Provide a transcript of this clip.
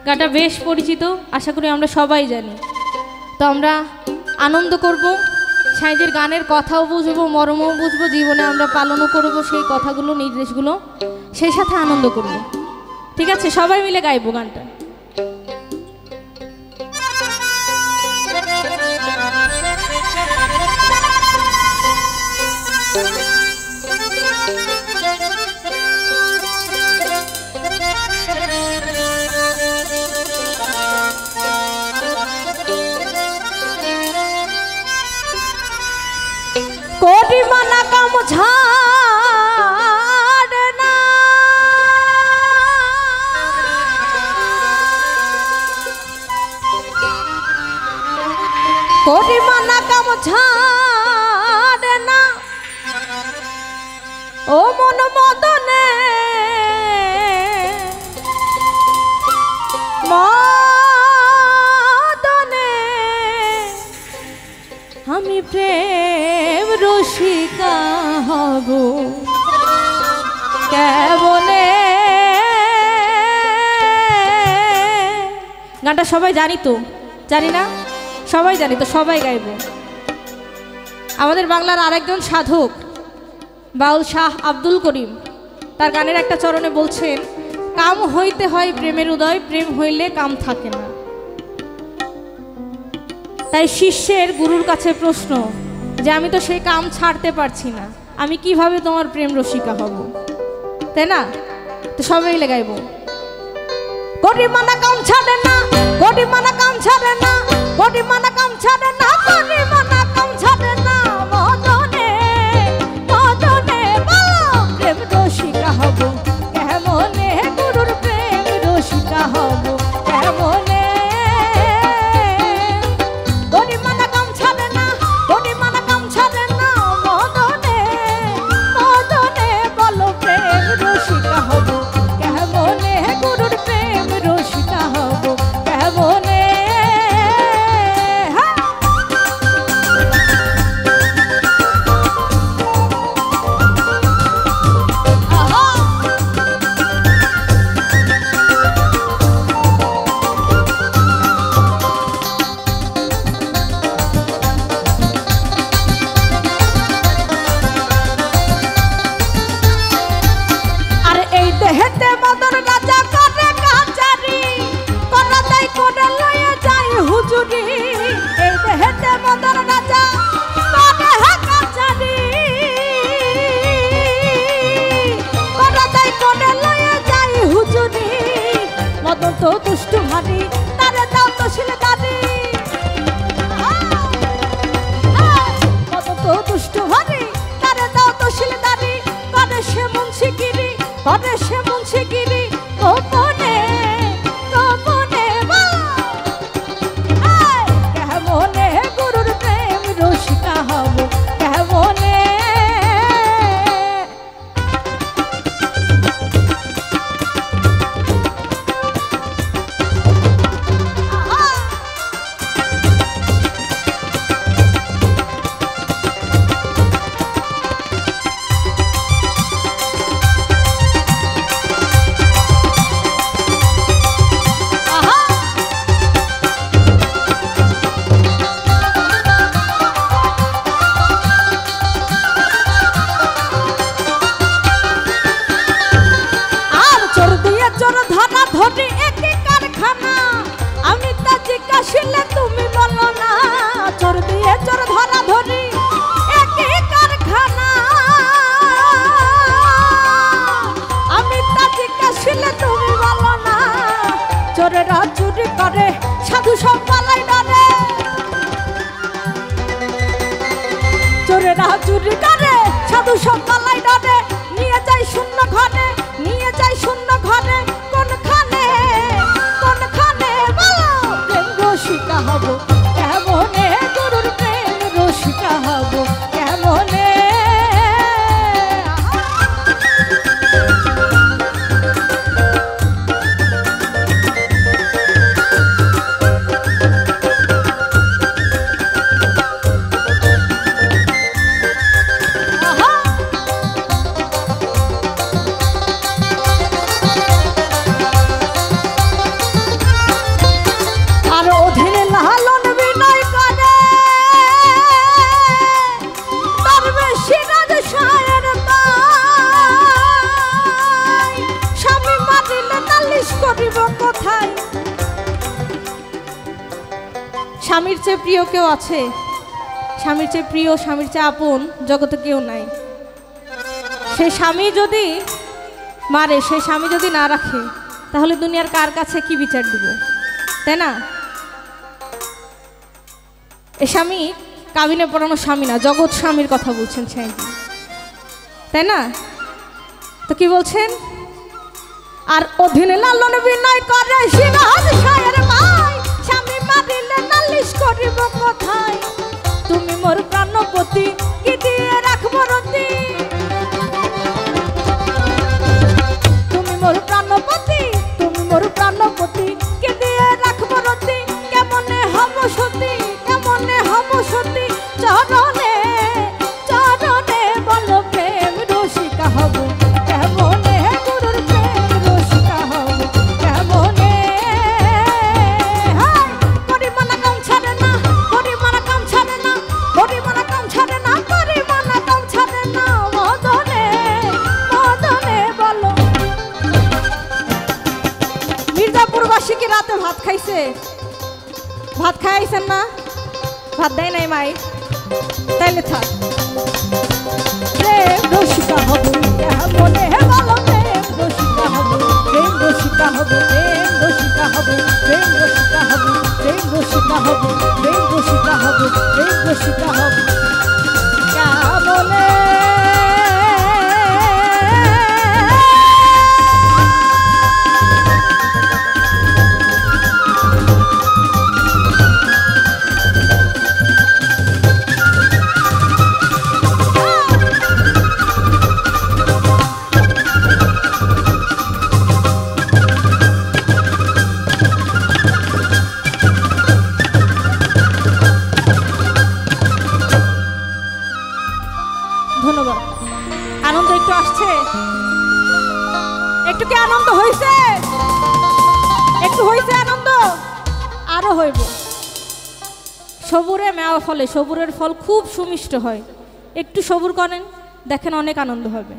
গানটা বেশ পরিচিত, আশা করি আমরা সবাই জানি। তো আমরা আনন্দ করব, সাইজের গানের কথাও বুঝবো, মর্মও বুঝবো, জীবনে আমরা পালনও করব সেই কথাগুলো, নির্দেশগুলো, সেই সাথে আনন্দ করব। ঠিক আছে, সবাই মিলে গাইবো গানটা। কোটি মানা কাম ঝাড়ে না, কোটি মানা কাম ঝাড়ে না, ও মন মদনে মদনে আমি প্রেম রসিকা হব কেবলে। গানটা সবাই জানি তো, জানি না? সবাই জানি তো, সবাই গাইব। আমাদের বাংলার আরেকজন সাধক বাউল শাহ আব্দুল করিম তার গানের একটা চরণে বলছেন, কাম হইতে হয় প্রেমের উদয়, প্রেম হইলে কাম থাকে না। তাই শিষ্যের গুরুর কাছে প্রশ্ন যে আমি তো সেই কাম ছাড়তে পারছি না, আমি কিভাবে তোমার প্রেম রসিকা হব, তাই না? তো সবাই মিলে গাইব। কোটি মানা কাম ছাড়ে না, কোটি মানা কাম ছাড়ে না, কোটি মানা কাম ছাড়ে না, কোটি মানা কাম ছাড়ে না, মদনে মদনে বলো প্রেম রসিকা হব কেমনে, গুরুর প্রেম রসিকা হব কেমনে। কোটি মানা কাম ছাড়ে না, কোটি মানা কাম ছাড়ে না, মদনে মদনে বলো প্রেম রসিকা হব কেমনে, গুরুর প্রেম রসিকা হব কেমনে। মদন তো দুষ্টু ভারী, তারে দাও তো শিলদারি, মদন তো দুষ্টু ভারী, তারে দাও তো শিলদারি, করে সে মুন্সিগিরি, করে সে মুন্সিগিরি গোপনে গোপনে কেমনে, গুরুর প্রেম রসিকা হব কেমনে। তুমি বলো না, চোর দিয়ে চোর ধরা ধরি একই কারখানা, আমি তা জিজ্ঞাসিলে তুমি বলো না, চোরেরা চুরি করে সাধু সব পালাই ডরে, চোরেরা চুরি করে সাধু সব পালাই ডরে, নিয়ে যায় শূন্য ঘরে, নিয়ে যায় শূন্য ঘরে, কোনখানে কোনখানে বলো প্রেম রসিকা হব কেমনে, গুরুর প্রেম রসিকা হব কেমনে। করিব কোথায়। স্বামীর চেয়ে প্রিয় কেউ আছে? স্বামীর চেয়ে প্রিয়, স্বামীর চেয়ে আপন জগতে কেউ নাই। সেই স্বামী যদি মারে, সেই স্বামী যদি না রাখে, তাহলে দুনিয়ার কার কাছে কি বিচার দিব, তাই না? এ স্বামী কাবিনে পড়ানো স্বামী না, জগৎ স্বামীর কথা বলছেন সেই, তাই না? তো কি বলছেন? আর অধীনে লালন বিনয় করে সিরাজ শায়ের মাই, স্বামী মারিলে নালিশ করিব কোথায়। তুমি মোর প্রাণপতি, কি দিয়ে রাখবো রতি। তুমি মোর প্রাণপতি, তুমি মোর প্রাণপতি, কি দিয়ে রাখবো রতি। কেমনে হব সতী, কেমনে হব সতী, চরণে চরণে বল প্রেম রসিকা হব কেমনে। গুরুর প্রেম রসিকা হব কেমনে। পরিমানা কাম ছাড়ে না, পরিমানা কাম ছাড়ে না, পরিমানা কাম ছাড়ে না, পরিমানা কাম ছাড়ে না। মদনে মদনে বলো। মির্জাপুরবাসী কি রাতে ভাত খাইছে? ভাত খাইছেন না? ভাত দেয় নাই মাই? তাইলে থাক। প্রেম রসিকা হব কেমনে বলো। প্রেম রসিকা হব, প্রেম রসিকা হব, প্রেম রসিকা হব, প্রেম রসিকা হব, প্রেম রসিকা হব, প্রেম রসিকা হব, প্রেম রসিকা হব কেমনে। ধন্যবাদ। আনন্দ একটু আসছে? একটু কি আনন্দ হয়েছে? একটু হয়েছে আনন্দ? আরো হইব। সবুরে মেওয়া ফলে, সবুরের ফল খুব সুমিষ্ট হয়। একটু সবুর করেন, দেখেন অনেক আনন্দ হবে।